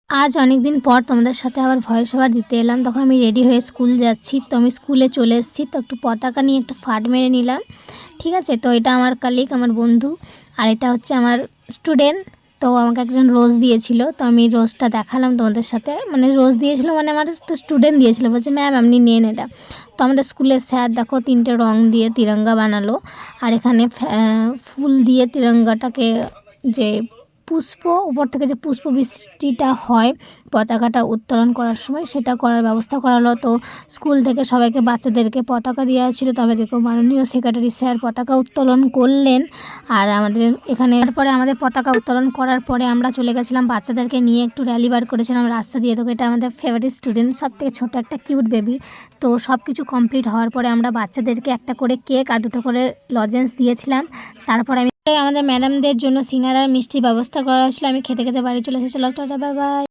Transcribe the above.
আজ অনেক দিন পর তোমাদের সাথে আবার ভয়েস ওভার দিতে এলাম। তখন আমি রেডি হয়ে স্কুল যাচ্ছি। তো আমি স্কুলে চলে এসেছি, তো একটু পতাকা নিয়ে একটু ফাট মেরে নিলাম। ঠিক আছে, তো এটা আমার কালিগ, আমার বন্ধু, আর এটা হচ্ছে আমার স্টুডেন্ট। তো আমাকে একজন রোজ দিয়েছিল, তো আমি রোজটা দেখালাম তোমাদের সাথে। মানে রোজ দিয়েছিল মানে আমার একটা স্টুডেন্ট দিয়েছিল, বলছে ম্যাম আপনি নিন এটা। তো আমাদের স্কুলের স্যার দেখো 3টে রং দিয়ে তিরঙ্গা বানালো, আর এখানে ফুল দিয়ে তিরঙ্গাটাকে যে পুষ্প উপর থেকে যে পুষ্প বৃষ্টিটা হয় পতাকাটা উত্তোলন করার সময়, সেটা করার ব্যবস্থা করা হলো। তো স্কুল থেকে সবাইকে বাচ্চাদেরকে পতাকা দেওয়া ছিল। তবে দেখো মাননীয় সেক্রেটারি স্যার পতাকা উত্তোলন করলেন। আর আমাদের এখানে তারপরে আমাদের পতাকা উত্তোলন করার পরে আমরা চলে গেছিলাম বাচ্চাদেরকে নিয়ে একটু র্যালি বার করেছিলাম রাস্তা দিয়ে। দেখো এটা আমাদের ফেভারিট স্টুডেন্ট, সব থেকে ছোটো একটা কিউট বেবি। তো সব কিছু কমপ্লিট হওয়ার পরে আমরা বাচ্চাদেরকে একটা করে কেক আর 2টো করে লজেন্স দিয়েছিলাম। তারপরে আমাদের ম্যাডামদের জন্য সিঙ্গারা আর মিষ্টির ব্যবস্থা করা হয়েছিল। আমি খেতে খেতে বাড়ি চলে এসেছি। চলো টাটা, বাই বাই।